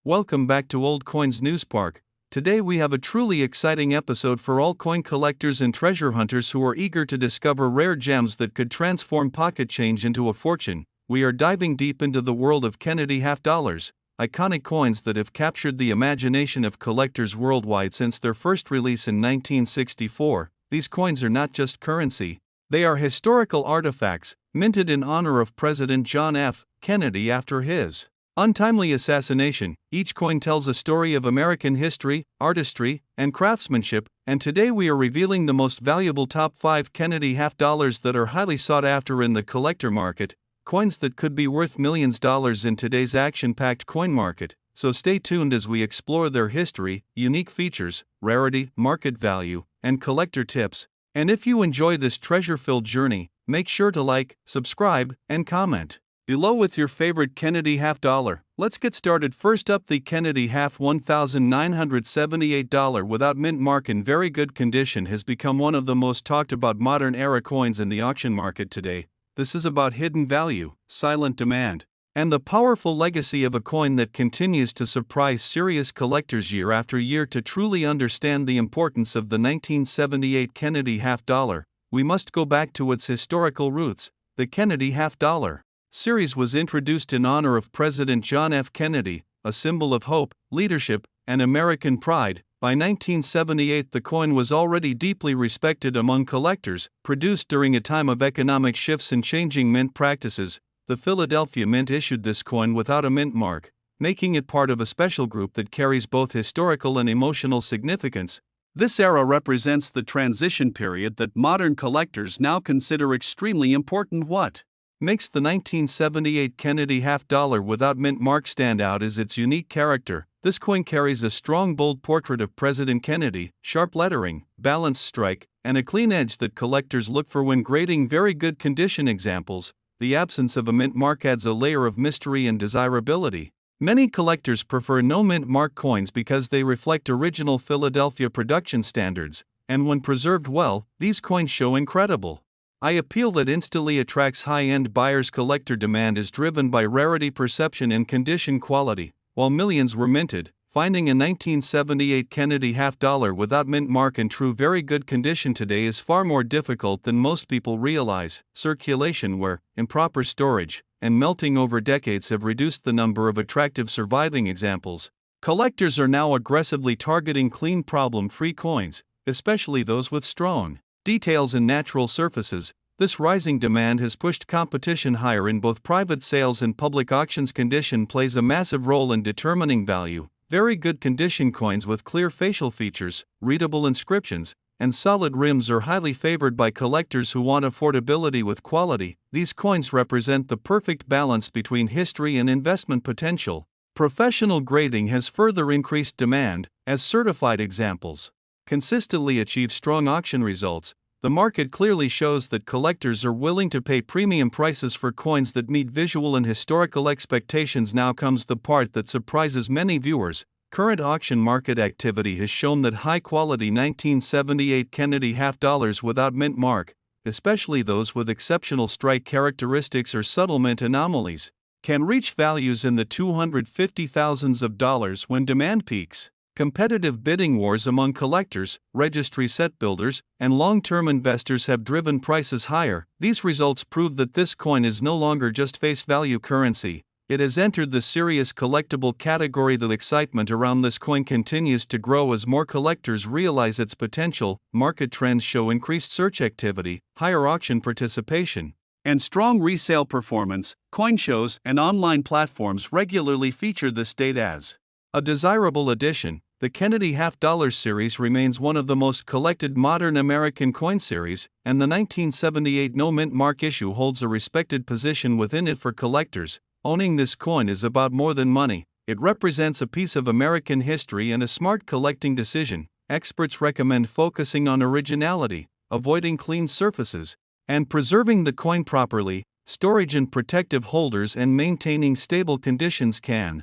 Welcome back to Old Coins News Park. Today we have a truly exciting episode for all coin collectors and treasure hunters who are eager to discover rare gems that could transform pocket change into a fortune. We are diving deep into the world of Kennedy half dollars, iconic coins that have captured the imagination of collectors worldwide since their first release in 1964. These coins are not just currency, they are historical artifacts, minted in honor of President John F. Kennedy after his untimely assassination. Each coin tells a story of American history, artistry, and craftsmanship, and today we are revealing the most valuable top 5 Kennedy half dollars that are highly sought after in the collector market, coins that could be worth millions of dollars in today's action-packed coin market. So stay tuned as we explore their history, unique features, rarity, market value, and collector tips. And if you enjoy this treasure-filled journey, make sure to like, subscribe, and comment below with your favorite Kennedy half dollar. Let's get started. First up, the Kennedy half $1,978 without mint mark in very good condition has become one of the most talked about modern era coins in the auction market today. This is about hidden value, silent demand, and the powerful legacy of a coin that continues to surprise serious collectors year after year. To truly understand the importance of the 1978 Kennedy half dollar, we must go back to its historical roots. The Kennedy half dollar series was introduced in honor of President John F. Kennedy, a symbol of hope, leadership, and American pride. By 1978, the coin was already deeply respected among collectors. Produced during a time of economic shifts and changing mint practices, the Philadelphia Mint issued this coin without a mint mark, making it part of a special group that carries both historical and emotional significance. This era represents the transition period that modern collectors now consider extremely important. What makes the 1978 Kennedy half dollar without mint mark stand out is its unique character. This coin carries a strong, bold portrait of President Kennedy, sharp lettering, balanced strike, and a clean edge that collectors look for when grading very good condition examples. The absence of a mint mark adds a layer of mystery and desirability. Many collectors prefer no mint mark coins because they reflect original Philadelphia production standards, and when preserved well, these coins show incredible appeal that instantly attracts high-end buyers. Collector demand is driven by rarity perception and condition quality. While millions were minted, finding a 1978 Kennedy half dollar without mint mark in true very good condition today is far more difficult than most people realize. Circulation wear, improper storage, and melting over decades have reduced the number of attractive surviving examples. Collectors are now aggressively targeting clean, problem-free coins, especially those with strong details and natural surfaces. This rising demand has pushed competition higher in both private sales and public auctions. Condition plays a massive role in determining value. Very good condition coins with clear facial features, readable inscriptions, and solid rims are highly favored by collectors who want affordability with quality. These coins represent the perfect balance between history and investment potential. Professional grading has further increased demand, as certified examples consistently achieve strong auction results. The market clearly shows that collectors are willing to pay premium prices for coins that meet visual and historical expectations. Now comes the part that surprises many viewers. Current auction market activity has shown that high-quality 1978 Kennedy half dollars without mint mark, especially those with exceptional strike characteristics or subtle mint anomalies, can reach values in the $250,000s when demand peaks. Competitive bidding wars among collectors, registry set builders, and long-term investors have driven prices higher. These results prove that this coin is no longer just face value currency. It has entered the serious collectible category. The excitement around this coin continues to grow as more collectors realize its potential. Market trends show increased search activity, higher auction participation, and strong resale performance. Coin shows and online platforms regularly feature this date as a desirable addition. The Kennedy half dollar series remains one of the most collected modern American coin series, and the 1978 no mint mark issue holds a respected position within it for collectors. Owning this coin is about more than money. It represents a piece of American history and a smart collecting decision. Experts recommend focusing on originality, avoiding clean surfaces, and preserving the coin properly. Storage and protective holders and maintaining stable conditions can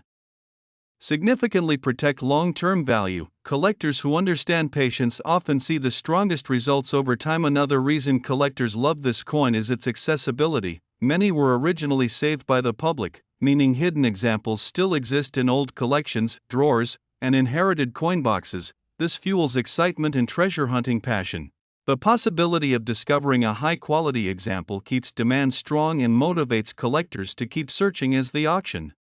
significantly protect long-term value. Collectors who understand patience often see the strongest results over time. Another reason collectors love this coin is its accessibility. Many were originally saved by the public, meaning hidden examples still exist in old collections, drawers, and inherited coin boxes. This fuels excitement and treasure hunting passion. The possibility of discovering a high-quality example keeps demand strong and motivates collectors to keep searching as the auction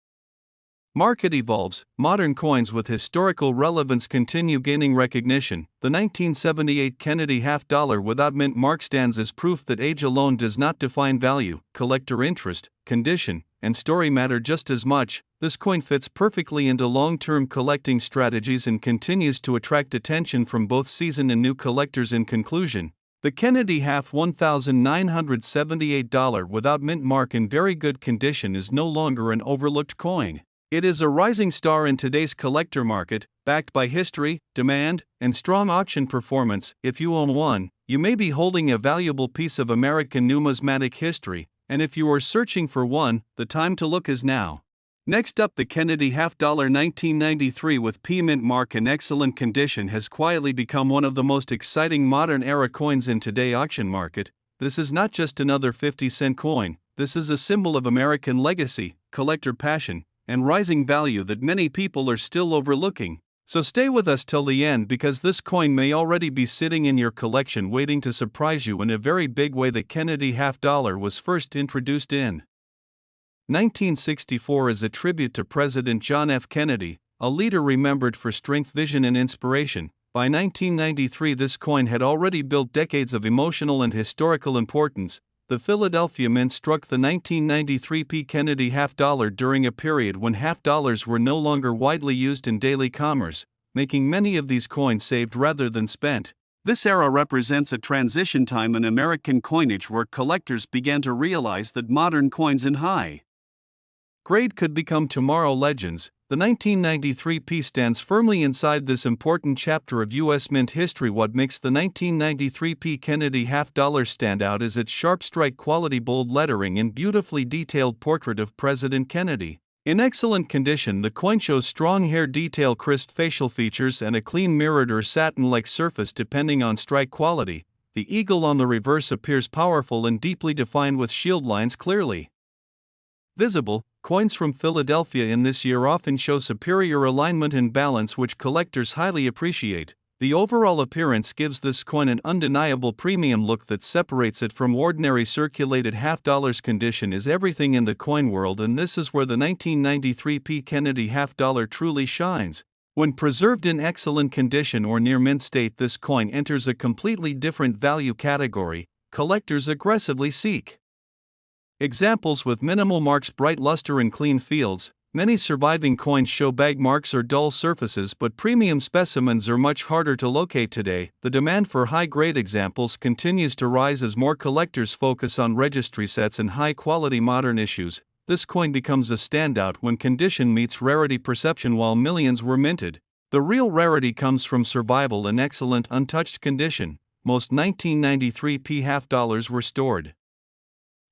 market evolves. Modern coins with historical relevance continue gaining recognition. The 1978 Kennedy half-dollar without mint mark stands as proof that age alone does not define value. Collector interest, condition, and story matter just as much. This coin fits perfectly into long-term collecting strategies and continues to attract attention from both seasoned and new collectors. In conclusion, the Kennedy half $1,978 without mint mark in very good condition is no longer an overlooked coin. It is a rising star in today's collector market, backed by history, demand, and strong auction performance. If you own one, you may be holding a valuable piece of American numismatic history, and if you are searching for one, the time to look is now. Next up, the Kennedy half-dollar 1993 with P mint mark in excellent condition has quietly become one of the most exciting modern-era coins in today's auction market. This is not just another 50-cent coin, this is a symbol of American legacy, collector passion, and rising value that many people are still overlooking. So stay with us till the end because this coin may already be sitting in your collection waiting to surprise you in a very big way. The Kennedy half-dollar was first introduced in 1964 as a tribute to President John F. Kennedy, a leader remembered for strength, vision, and inspiration. By 1993, this coin had already built decades of emotional and historical importance. The Philadelphia Mint struck the 1993 P. Kennedy half-dollar during a period when half-dollars were no longer widely used in daily commerce, making many of these coins saved rather than spent. This era represents a transition time in American coinage where collectors began to realize that modern coins in high grade could become tomorrow legends. The 1993 P stands firmly inside this important chapter of U.S. Mint history. What makes the 1993 P Kennedy half-dollar stand out is its sharp strike quality, bold lettering, and beautifully detailed portrait of President Kennedy. In excellent condition, the coin shows strong hair detail, crisp facial features, and a clean mirrored or satin-like surface depending on strike quality. The eagle on the reverse appears powerful and deeply defined with shield lines clearly visible. Coins from Philadelphia in this year often show superior alignment and balance, which collectors highly appreciate. The overall appearance gives this coin an undeniable premium look that separates it from ordinary circulated half-dollars. Condition is everything in the coin world, and this is where the 1993 P Kennedy half-dollar truly shines. When preserved in excellent condition or near mint state, this coin enters a completely different value category. Collectors aggressively seek examples with minimal marks, bright luster, and clean fields. Many surviving coins show bag marks or dull surfaces, but premium specimens are much harder to locate today. The demand for high-grade examples continues to rise as more collectors focus on registry sets and high-quality modern issues. This coin becomes a standout when condition meets rarity perception. While millions were minted, the real rarity comes from survival in excellent, untouched condition. Most 1993 P half-dollars were stored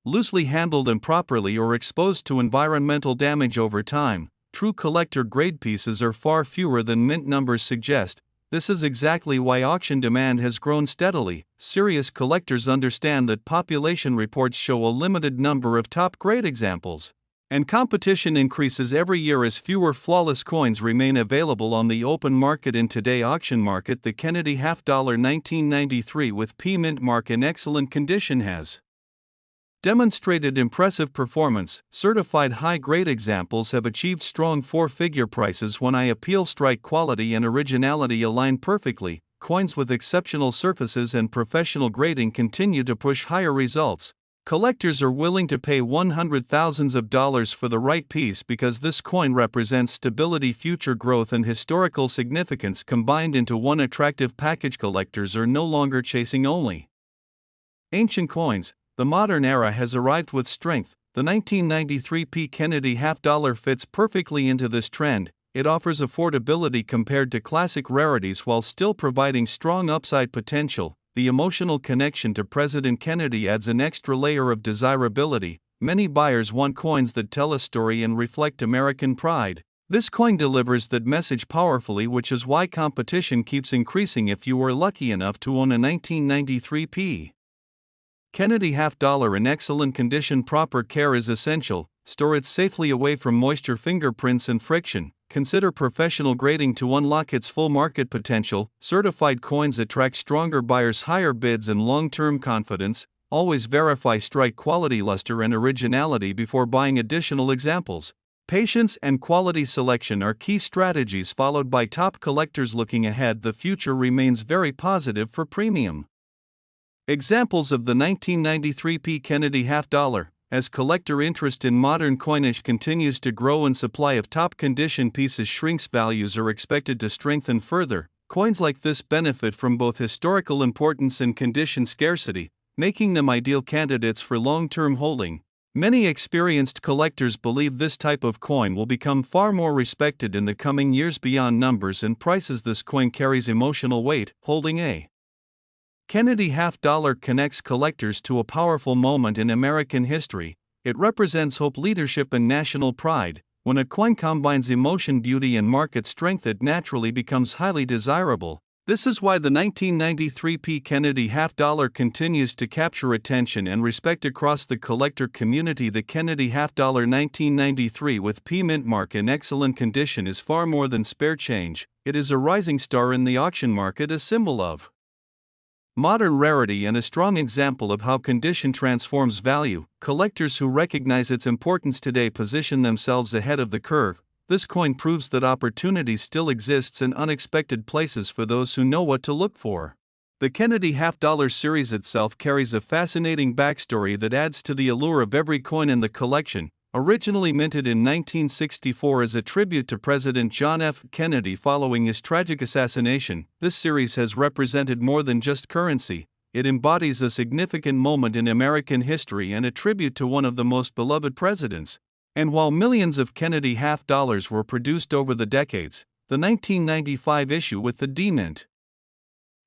loosely, handled improperly, or exposed to environmental damage over time. True collector-grade pieces are far fewer than mint numbers suggest. This is exactly why auction demand has grown steadily. Serious collectors understand that population reports show a limited number of top-grade examples, and competition increases every year as fewer flawless coins remain available on the open market. In today's auction market, the Kennedy half-dollar 1993 with P mint mark in excellent condition has demonstrated impressive performance. Certified high-grade examples have achieved strong four-figure prices when appeal strike quality and originality align perfectly. Coins with exceptional surfaces and professional grading continue to push higher results. Collectors are willing to pay $100,000s of dollars for the right piece because this coin represents stability, future growth, and historical significance combined into one attractive package. Collectors are no longer chasing only ancient coins. The modern era has arrived with strength. The 1993 P Kennedy half-dollar fits perfectly into this trend. It offers affordability compared to classic rarities while still providing strong upside potential. The emotional connection to President Kennedy adds an extra layer of desirability. Many buyers want coins that tell a story and reflect American pride. This coin delivers that message powerfully, which is why competition keeps increasing. If you were lucky enough to own a 1993 P Kennedy half dollar in excellent condition. Proper care is essential. Store it safely away from moisture, fingerprints, and friction. Consider professional grading to unlock its full market potential. Certified coins attract stronger buyers, higher bids, and long-term confidence. Always verify strike quality, luster, and originality before buying additional examples. Patience and quality selection are key strategies followed by top collectors. Looking ahead, the future remains very positive for premium. Examples of the 1993 P. Kennedy half dollar. As collector interest in modern coinage continues to grow and supply of top condition pieces shrinks, values are expected to strengthen further. Coins like this benefit from both historical importance and condition scarcity, making them ideal candidates for long-term holding. Many experienced collectors believe this type of coin will become far more respected in the coming years. Beyond numbers and prices, this coin carries emotional weight. Holding a Kennedy half dollar connects collectors to a powerful moment in American history. It represents hope, leadership, and national pride. When a coin combines emotion, beauty, and market strength, it naturally becomes highly desirable. This is why the 1993 P. Kennedy half dollar continues to capture attention and respect across the collector community. The Kennedy half dollar 1993 with P mint mark in excellent condition is far more than spare change. It is a rising star in the auction market, a symbol of modern rarity and a strong example of how condition transforms value. Collectors who recognize its importance today position themselves ahead of the curve. This coin proves that opportunity still exists in unexpected places for those who know what to look for. The Kennedy half dollar series itself carries a fascinating backstory that adds to the allure of every coin in the collection. Originally minted in 1964 as a tribute to President John F. Kennedy following his tragic assassination, this series has represented more than just currency. It embodies a significant moment in American history and a tribute to one of the most beloved presidents. And while millions of Kennedy half dollars were produced over the decades, the 1995 issue with the D-Mint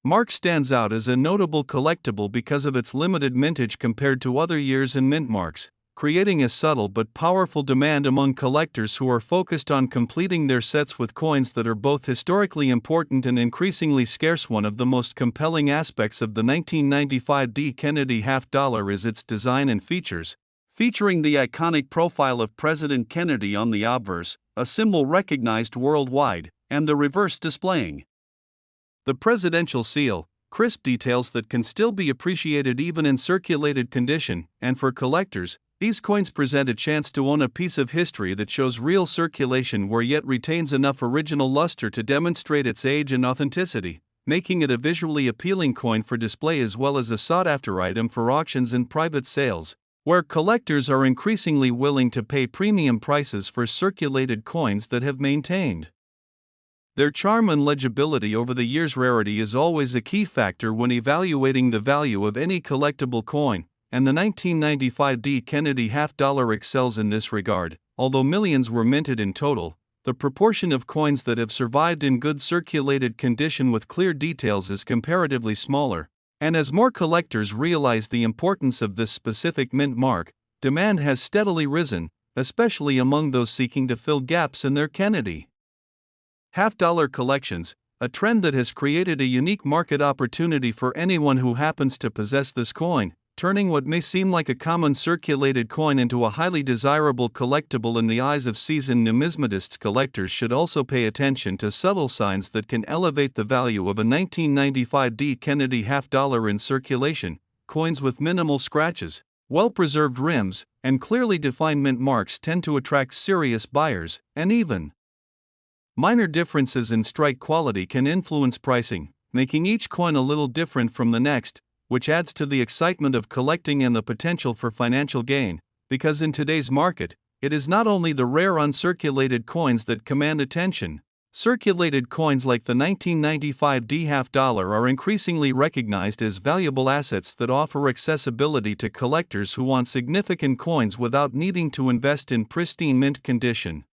mark stands out as a notable collectible because of its limited mintage compared to other years and mint marks, creating a subtle but powerful demand among collectors who are focused on completing their sets with coins that are both historically important and increasingly scarce. One of the most compelling aspects of the 1995 D. Kennedy half dollar is its design and features. Featuring the iconic profile of President Kennedy on the obverse, a symbol recognized worldwide, and the reverse displaying the presidential seal, crisp details that can still be appreciated even in circulated condition. And for collectors, these coins present a chance to own a piece of history that shows real circulation where yet retains enough original luster to demonstrate its age and authenticity, making it a visually appealing coin for display as well as a sought-after item for auctions and private sales, where collectors are increasingly willing to pay premium prices for circulated coins that have maintained their charm and legibility over the years. Rarity is always a key factor when evaluating the value of any collectible coin, and the 1995 D. Kennedy half dollar excels in this regard. Although millions were minted in total, the proportion of coins that have survived in good circulated condition with clear details is comparatively smaller. And as more collectors realize the importance of this specific mint mark, demand has steadily risen, especially among those seeking to fill gaps in their Kennedy half-dollar collections, a trend that has created a unique market opportunity for anyone who happens to possess this coin, turning what may seem like a common circulated coin into a highly desirable collectible in the eyes of seasoned numismatists. Collectors should also pay attention to subtle signs that can elevate the value of a 1995 D. Kennedy half dollar in circulation. Coins with minimal scratches, well-preserved rims, and clearly defined mint marks tend to attract serious buyers, and even minor differences in strike quality can influence pricing, making each coin a little different from the next, which adds to the excitement of collecting and the potential for financial gain, because in today's market, it is not only the rare uncirculated coins that command attention. Circulated coins like the 1995 D half dollar are increasingly recognized as valuable assets that offer accessibility to collectors who want significant coins without needing to invest in pristine mint condition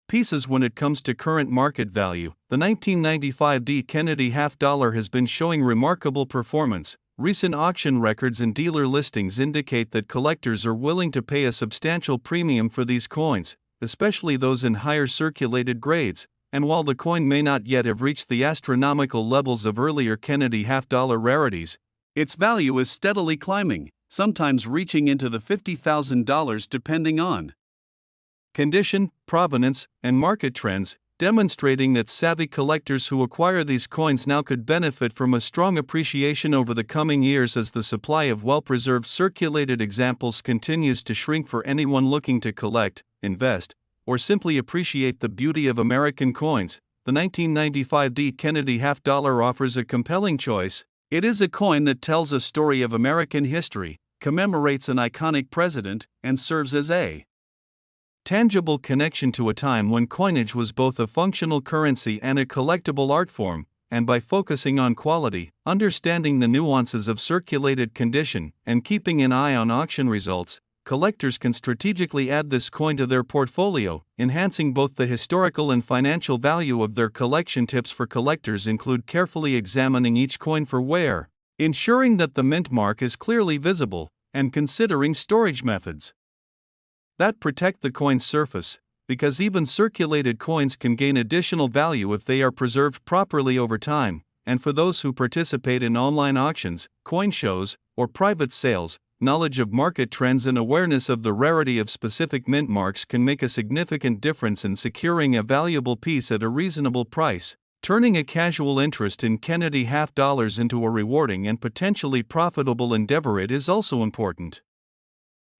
pieces. When it comes to current market value, the 1995 D. Kennedy half dollar has been showing remarkable performance. Recent auction records and dealer listings indicate that collectors are willing to pay a substantial premium for these coins, especially those in higher circulated grades. And while the coin may not yet have reached the astronomical levels of earlier Kennedy half dollar rarities, Its value is steadily climbing, sometimes reaching into the $50,000 depending on condition, provenance, and market trends, demonstrating that savvy collectors who acquire these coins now could benefit from a strong appreciation over the coming years as the supply of well-preserved circulated examples continues to shrink for anyone looking to collect, invest, or simply appreciate the beauty of American coins. The 1995 D. Kennedy half dollar offers a compelling choice. It is a coin that tells a story of American history, commemorates an iconic president, and serves as a tangible connection to a time when coinage was both a functional currency and a collectible art form, and by focusing on quality, understanding the nuances of circulated condition, and keeping an eye on auction results, collectors can strategically add this coin to their portfolio, enhancing both the historical and financial value of their collection. Tips for collectors include carefully examining each coin for wear, ensuring that the mint mark is clearly visible, and considering storage methods that protect the coin's surface, because even circulated coins can gain additional value if they are preserved properly over time. And for those who participate in online auctions, coin shows, or private sales, knowledge of market trends and awareness of the rarity of specific mint marks can make a significant difference in securing a valuable piece at a reasonable price. Turning a casual interest in Kennedy half dollars into a rewarding and potentially profitable endeavor, it is also important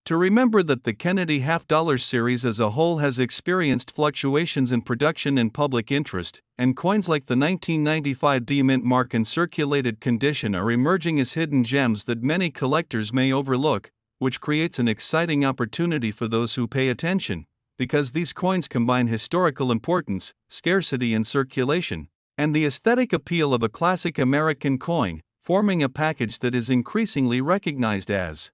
to remember that the Kennedy half dollar series as a whole has experienced fluctuations in production and public interest, and coins like the 1995 D mint mark in circulated condition are emerging as hidden gems that many collectors may overlook, which creates an exciting opportunity for those who pay attention, because these coins combine historical importance, scarcity and circulation, and the aesthetic appeal of a classic American coin, forming a package that is increasingly recognized as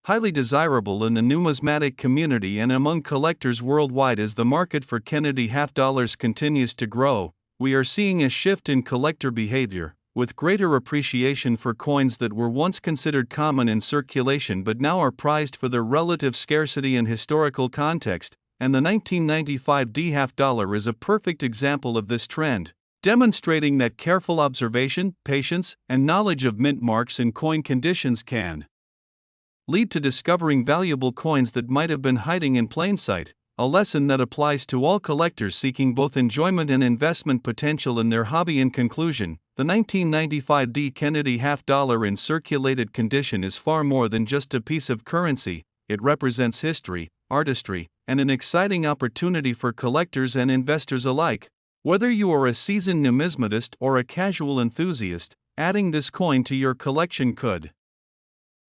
highly desirable in the numismatic community and among collectors worldwide. As the market for Kennedy half dollars continues to grow, we are seeing a shift in collector behavior, with greater appreciation for coins that were once considered common in circulation but now are prized for their relative scarcity and historical context, and the 1995 D half dollar is a perfect example of this trend, demonstrating that careful observation, patience, and knowledge of mint marks in coin conditions can lead to discovering valuable coins that might have been hiding in plain sight, a lesson that applies to all collectors seeking both enjoyment and investment potential in their hobby. In conclusion, the 1995 D. Kennedy half dollar in circulated condition is far more than just a piece of currency. It represents history, artistry, and an exciting opportunity for collectors and investors alike. Whether you are a seasoned numismatist or a casual enthusiast, adding this coin to your collection could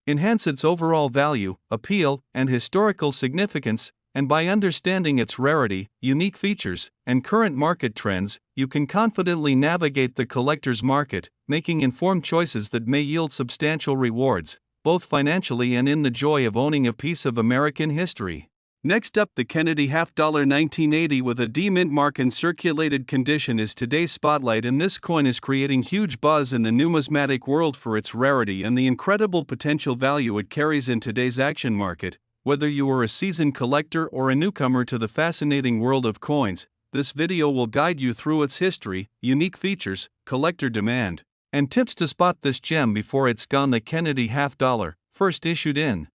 enhance its overall value, appeal, and historical significance, and by understanding its rarity, unique features, and current market trends, you can confidently navigate the collector's market, making informed choices that may yield substantial rewards, both financially and in the joy of owning a piece of American history. Next up, the Kennedy half dollar 1980 with a D mint mark in circulated condition is today's spotlight, and this coin is creating huge buzz in the numismatic world for its rarity and the incredible potential value it carries in today's action market. Whether you are a seasoned collector or a newcomer to the fascinating world of coins, this video will guide you through its history, unique features, collector demand, and tips to spot this gem before it's gone. The Kennedy half dollar, first issued in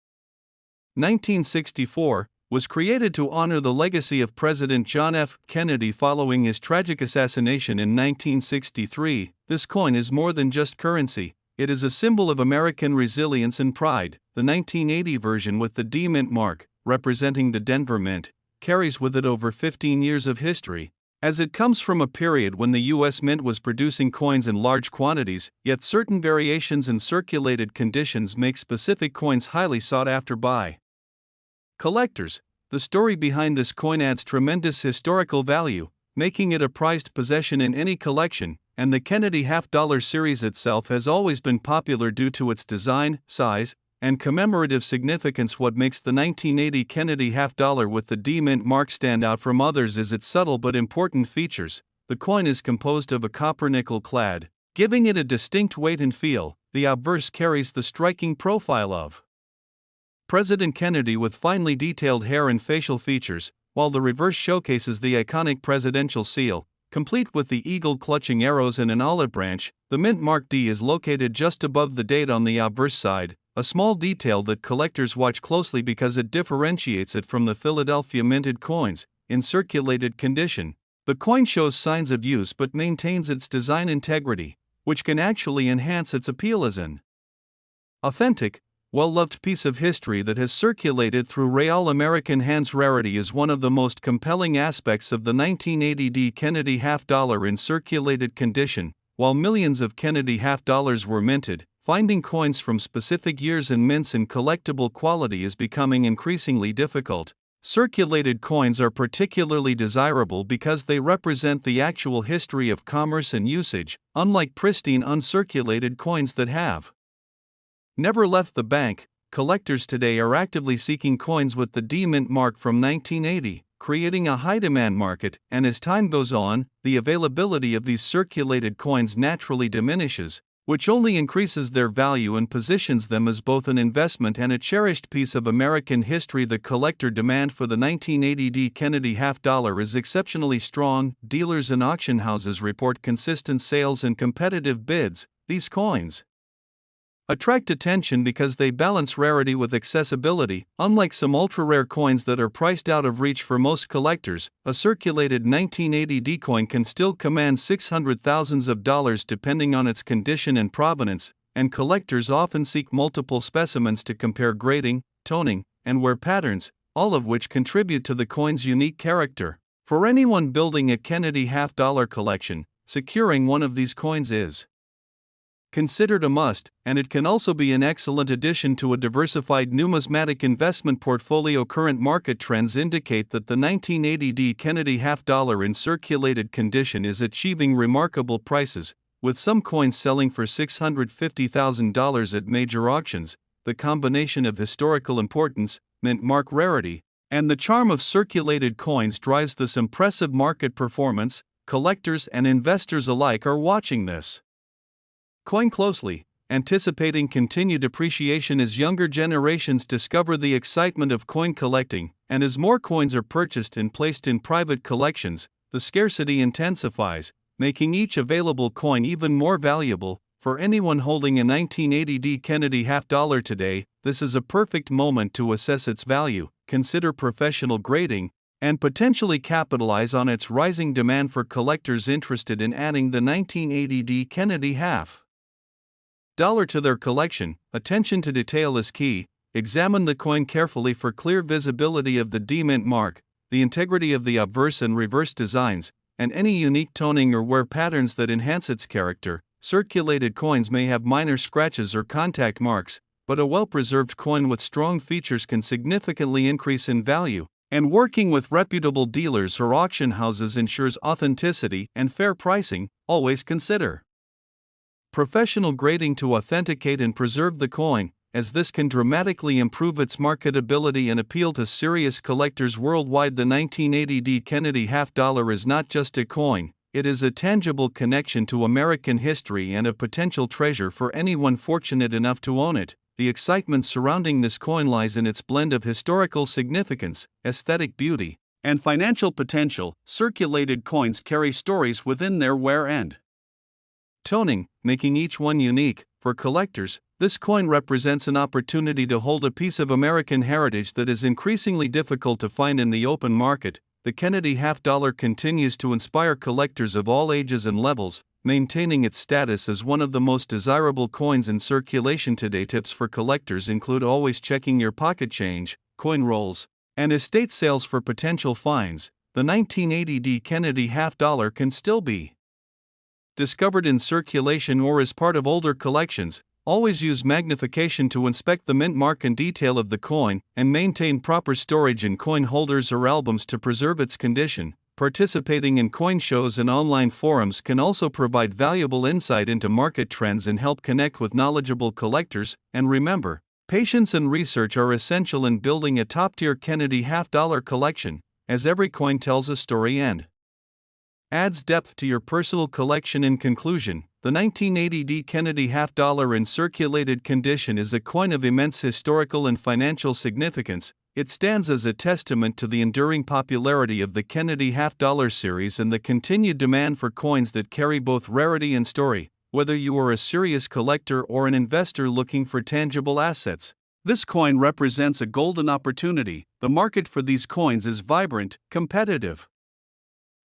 1964, was created to honor the legacy of President John F. Kennedy following his tragic assassination in 1963. This coin is more than just currency, it is a symbol of American resilience and pride. The 1980 version with the D mint mark, representing the Denver Mint, carries with it over 15 years of history, as it comes from a period when the U.S. Mint was producing coins in large quantities, yet certain variations in circulated conditions make specific coins highly sought after by collectors. The story behind this coin adds tremendous historical value, making it a prized possession in any collection, and the Kennedy half dollar series itself has always been popular due to its design, size, and commemorative significance. What makes the 1980 Kennedy half dollar with the D mint mark stand out from others is its subtle but important features. The coin is composed of a copper nickel clad, giving it a distinct weight and feel. The obverse carries the striking profile of President Kennedy with finely detailed hair and facial features, while the reverse showcases the iconic presidential seal. Complete with the eagle clutching arrows and an olive branch, the mint mark D is located just above the date on the obverse side, a small detail that collectors watch closely because it differentiates it from the Philadelphia minted coins, in circulated condition. The coin shows signs of use but maintains its design integrity, which can actually enhance its appeal as an authentic, well-loved piece of history that has circulated through Real American hands. Rarity is one of the most compelling aspects of the 1980 Kennedy half-dollar in circulated condition. While millions of Kennedy half-dollars were minted, finding coins from specific years and mints in collectible quality is becoming increasingly difficult. Circulated coins are particularly desirable because they represent the actual history of commerce and usage, unlike pristine uncirculated coins that have never left the bank. Collectors today are actively seeking coins with the D mint mark from 1980, creating a high-demand market, and as time goes on, the availability of these circulated coins naturally diminishes, which only increases their value and positions them as both an investment and a cherished piece of American history. The collector demand for the 1980 Kennedy half-dollar is exceptionally strong. Dealers and auction houses report consistent sales and competitive bids. These coins attract attention because they balance rarity with accessibility. Unlike some ultra-rare coins that are priced out of reach for most collectors, a circulated 1980 coin can still command $600,000 depending on its condition and provenance, and collectors often seek multiple specimens to compare grading, toning, and wear patterns, all of which contribute to the coin's unique character. For anyone building a Kennedy half-dollar collection, securing one of these coins is considered a must, and it can also be an excellent addition to a diversified numismatic investment portfolio. Current market trends indicate that the 1980 Kennedy half-dollar in circulated condition is achieving remarkable prices, with some coins selling for $650,000 at major auctions. The combination of historical importance, mint mark rarity, and the charm of circulated coins drives this impressive market performance. Collectors and investors alike are watching this coin closely, anticipating continued appreciation as younger generations discover the excitement of coin collecting, and as more coins are purchased and placed in private collections, the scarcity intensifies, making each available coin even more valuable. For anyone holding a 1980 Kennedy half-dollar today, this is a perfect moment to assess its value, consider professional grading, and potentially capitalize on its rising demand. For collectors interested in adding the 1980 Kennedy half-dollar to their collection, attention to detail is key. Examine the coin carefully for clear visibility of the D mint mark, the integrity of the obverse and reverse designs, and any unique toning or wear patterns that enhance its character. Circulated coins may have minor scratches or contact marks, but a well-preserved coin with strong features can significantly increase in value, and working with reputable dealers or auction houses ensures authenticity and fair pricing. Always consider professional grading to authenticate and preserve the coin, as this can dramatically improve its marketability and appeal to serious collectors worldwide. The 1980 Kennedy half-dollar is not just a coin, it is a tangible connection to American history and a potential treasure for anyone fortunate enough to own it. The excitement surrounding this coin lies in its blend of historical significance, aesthetic beauty, and financial potential. Circulated coins carry stories within their wear and toning, making each one unique. For collectors, this coin represents an opportunity to hold a piece of American heritage that is increasingly difficult to find in the open market. The Kennedy half-dollar continues to inspire collectors of all ages and levels, maintaining its status as one of the most desirable coins in circulation today. Tips for collectors include always checking your pocket change, coin rolls, and estate sales for potential finds. The 1980 Kennedy half-dollar can still be discovered in circulation or as part of older collections. Always use magnification to inspect the mint mark and detail of the coin, and maintain proper storage in coin holders or albums to preserve its condition. Participating in coin shows and online forums can also provide valuable insight into market trends and help connect with knowledgeable collectors. And remember, patience and research are essential in building a top-tier Kennedy half-dollar collection, as every coin tells a story and adds depth to your personal collection. In conclusion, the 1980 Kennedy half-dollar in circulated condition is a coin of immense historical and financial significance. It stands as a testament to the enduring popularity of the Kennedy half-dollar series and the continued demand for coins that carry both rarity and story, whether you are a serious collector or an investor looking for tangible assets. This coin represents a golden opportunity. The market for these coins is vibrant, competitive,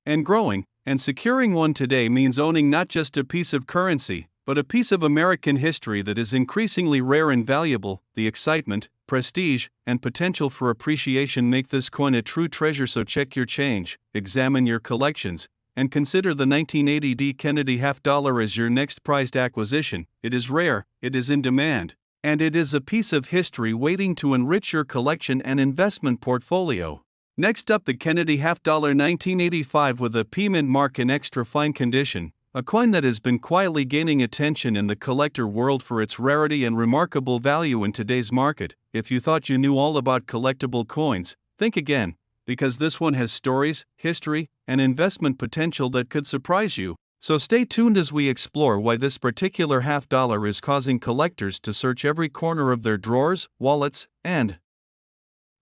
and growing, and securing one today means owning not just a piece of currency, but a piece of American history that is increasingly rare and valuable. The excitement, prestige, and potential for appreciation make this coin a true treasure, so check your change, examine your collections, and consider the 1980 Kennedy half-dollar as your next prized acquisition. It is rare, it is in demand, and it is a piece of history waiting to enrich your collection and investment portfolio. Next up, the Kennedy half-dollar 1985 with a P mint mark in extra fine condition, a coin that has been quietly gaining attention in the collector world for its rarity and remarkable value in today's market. If you thought you knew all about collectible coins, think again, because this one has stories, history, and investment potential that could surprise you. So stay tuned as we explore why this particular half-dollar is causing collectors to search every corner of their drawers, wallets, and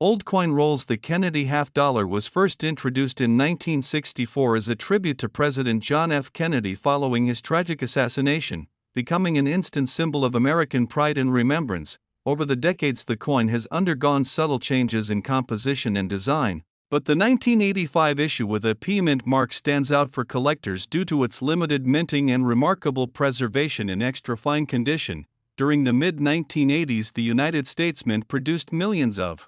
old coin rolls. The Kennedy half-dollar was first introduced in 1964 as a tribute to President John F. Kennedy following his tragic assassination, becoming an instant symbol of American pride and remembrance. Over the decades, the coin has undergone subtle changes in composition and design, but the 1985 issue with a P mint mark stands out for collectors due to its limited minting and remarkable preservation in extra fine condition. During the mid-1980s, the United States Mint produced millions of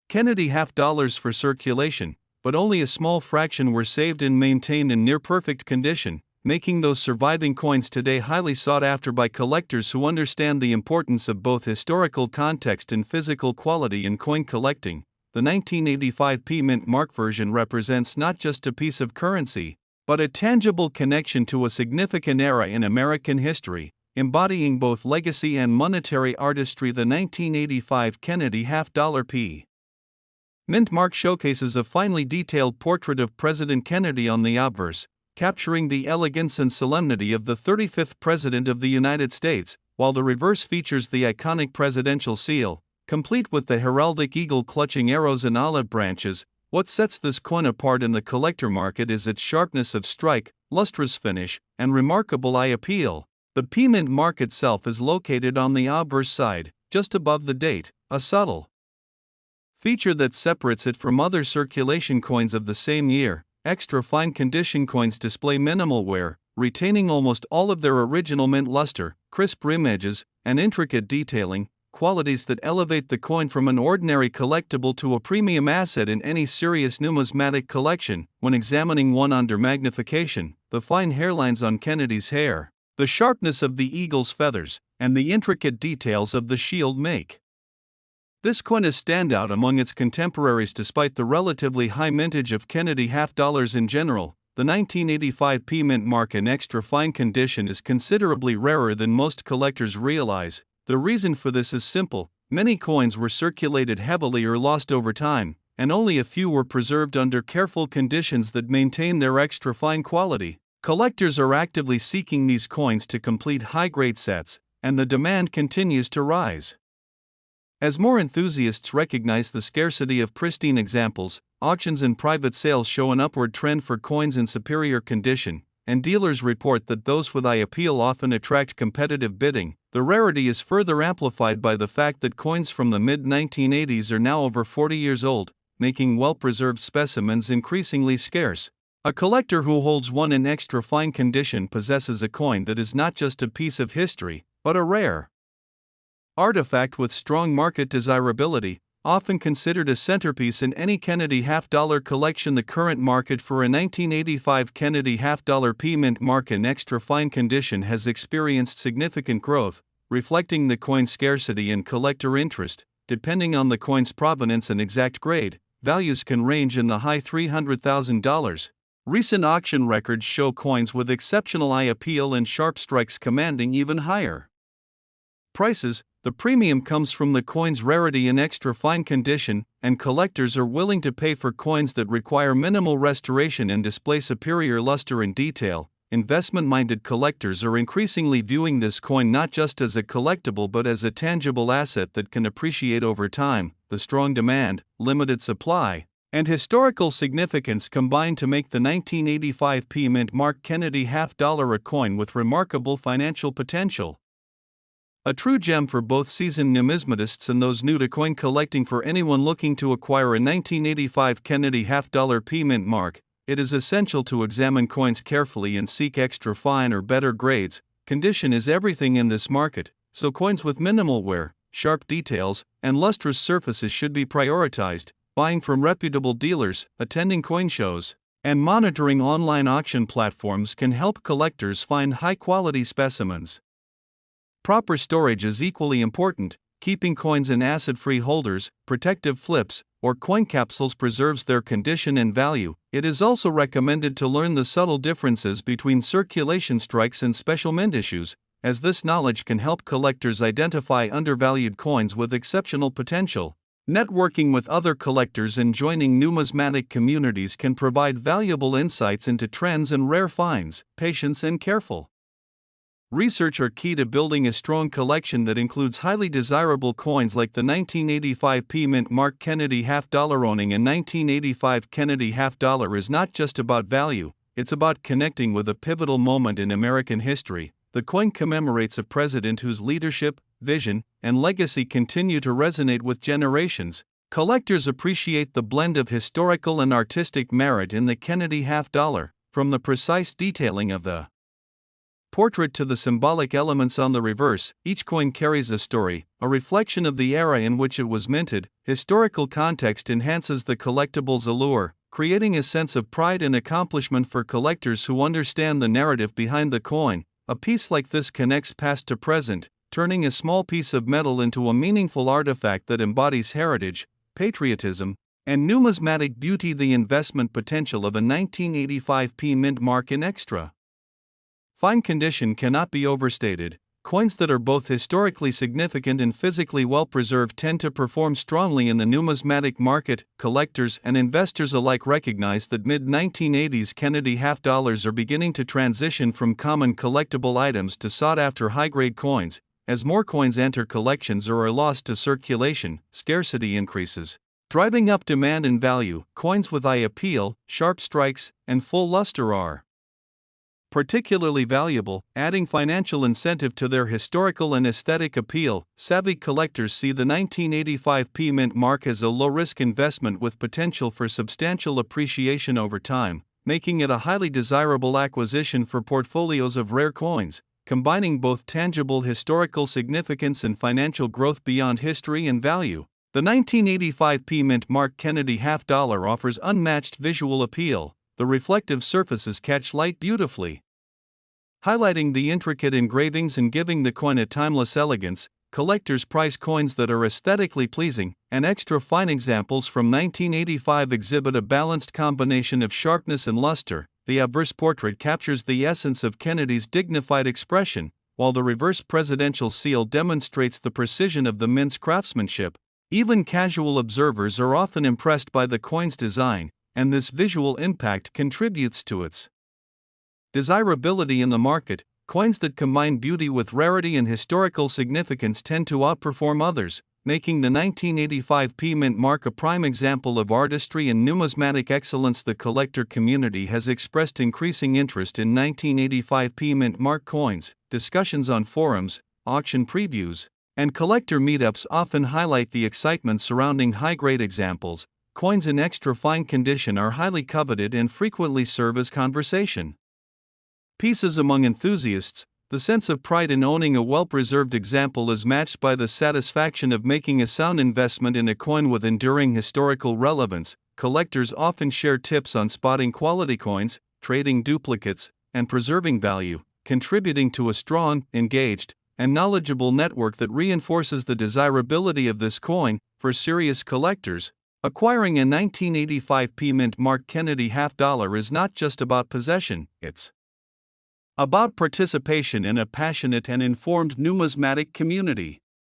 Kennedy half-dollars for circulation, but only a small fraction were saved and maintained in near-perfect condition, making those surviving coins today highly sought after by collectors who understand the importance of both historical context and physical quality in coin collecting. The 1985 P mint mark version represents not just a piece of currency, but a tangible connection to a significant era in American history, embodying both legacy and monetary artistry. The 1985 Kennedy half-dollar P mint mark showcases a finely detailed portrait of President Kennedy on the obverse, capturing the elegance and solemnity of the 35th President of the United States, while the reverse features the iconic presidential seal, complete with the heraldic eagle clutching arrows and olive branches. What sets this coin apart in the collector market is its sharpness of strike, lustrous finish, and remarkable eye appeal. The P mint mark itself is located on the obverse side, just above the date, a subtle feature that separates it from other circulation coins of the same year. Extra fine condition coins display minimal wear, retaining almost all of their original mint luster, crisp rim edges, and intricate detailing, qualities that elevate the coin from an ordinary collectible to a premium asset in any serious numismatic collection. When examining one under magnification, the fine hairlines on Kennedy's hair, the sharpness of the eagle's feathers, and the intricate details of the shield make this coin a standout among its contemporaries. Despite the relatively high mintage of Kennedy half-dollars in general, the 1985 P mint mark in extra fine condition is considerably rarer than most collectors realize. The reason for this is simple: many coins were circulated heavily or lost over time, and only a few were preserved under careful conditions that maintain their extra fine quality. Collectors are actively seeking these coins to complete high-grade sets, and the demand continues to rise. As more enthusiasts recognize the scarcity of pristine examples, auctions and private sales show an upward trend for coins in superior condition, and dealers report that those with eye appeal often attract competitive bidding. The rarity is further amplified by the fact that coins from the mid-1980s are now over 40 years old, making well-preserved specimens increasingly scarce. A collector who holds one in extra fine condition possesses a coin that is not just a piece of history, but a rare artifact with strong market desirability, often considered a centerpiece in any Kennedy half-dollar collection. The current market for a 1985 Kennedy half-dollar P mint mark in extra fine condition has experienced significant growth, reflecting the coin's scarcity and collector interest. Depending on the coin's provenance and exact grade, values can range in the high $300,000. Recent auction records show coins with exceptional eye appeal and sharp strikes commanding even higher prices. The premium comes from the coin's rarity in extra fine condition, and collectors are willing to pay for coins that require minimal restoration and display superior luster and detail. investment-minded collectors are increasingly viewing this coin not just as a collectible but as a tangible asset that can appreciate over time. The strong demand, limited supply, and historical significance combine to make the 1985 P Mint Mark Kennedy half-dollar a coin with remarkable financial potential. A true gem for both seasoned numismatists and those new to coin collecting. For anyone looking to acquire a 1985 Kennedy half-dollar P Mint Mark, it is essential to examine coins carefully and seek extra fine or better grades. Condition is everything in this market, so coins with minimal wear, sharp details, and lustrous surfaces should be prioritized. Buying from reputable dealers, attending coin shows, and monitoring online auction platforms can help collectors find high-quality specimens. Proper storage is equally important. Keeping coins in acid-free holders, protective flips, or coin capsules preserves their condition and value. It is also recommended to learn the subtle differences between circulation strikes and special mint issues, as this knowledge can help collectors identify undervalued coins with exceptional potential. Networking with other collectors and joining numismatic communities can provide valuable insights into trends and rare finds. Patience and careful research are key to building a strong collection that includes highly desirable coins like the 1985 P Mint Mark Kennedy half-dollar. Owning a 1985 Kennedy half-dollar is not just about value, it's about connecting with a pivotal moment in American history. The coin commemorates a president whose leadership, vision, and legacy continue to resonate with generations. Collectors appreciate the blend of historical and artistic merit in the Kennedy half-dollar, from the precise detailing of the portrait to the symbolic elements on the reverse. Each coin carries a story, a reflection of the era in which it was minted. Historical context enhances the collectible's allure, creating a sense of pride and accomplishment for collectors who understand the narrative behind the coin. A piece like this connects past to present, turning a small piece of metal into a meaningful artifact that embodies heritage, patriotism, and numismatic beauty. The investment potential of a 1985 P Mint Mark in extra fine condition cannot be overstated. Coins that are both historically significant and physically well-preserved tend to perform strongly in the numismatic market. Collectors and investors alike recognize that mid-1980s Kennedy half-dollars are beginning to transition from common collectible items to sought-after high-grade coins. As more coins enter collections or are lost to circulation, scarcity increases, driving up demand and value. Coins with eye appeal, sharp strikes, and full luster are particularly valuable, adding financial incentive to their historical and aesthetic appeal. Savvy collectors see the 1985 P Mint Mark as a low-risk investment with potential for substantial appreciation over time, making it a highly desirable acquisition for portfolios of rare coins, combining both tangible historical significance and financial growth beyond history and value. The 1985 P Mint Mark Kennedy half-dollar offers unmatched visual appeal. The reflective surfaces catch light beautifully, highlighting the intricate engravings and giving the coin a timeless elegance. Collectors prize coins that are aesthetically pleasing, and extra fine examples from 1985 exhibit a balanced combination of sharpness and luster. The obverse portrait captures the essence of Kennedy's dignified expression, while the reverse presidential seal demonstrates the precision of the mint's craftsmanship. Even casual observers are often impressed by the coin's design, and this visual impact contributes to its desirability in the market. Coins that combine beauty with rarity and historical significance tend to outperform others, making the 1985 P Mint Mark a prime example of artistry and numismatic excellence. The collector community has expressed increasing interest in 1985 P Mint Mark coins. Discussions on forums, auction previews, and collector meetups often highlight the excitement surrounding high-grade examples. Coins in extra fine condition are highly coveted and frequently serve as conversation pieces among enthusiasts. The sense of pride in owning a well-preserved example is matched by the satisfaction of making a sound investment in a coin with enduring historical relevance. Collectors often share tips on spotting quality coins, trading duplicates, and preserving value, contributing to a strong, engaged, and knowledgeable network that reinforces the desirability of this coin. For serious collectors, acquiring a 1985 P Mint Mark Kennedy half-dollar is not just about possession, it's about participation in a passionate and informed numismatic community.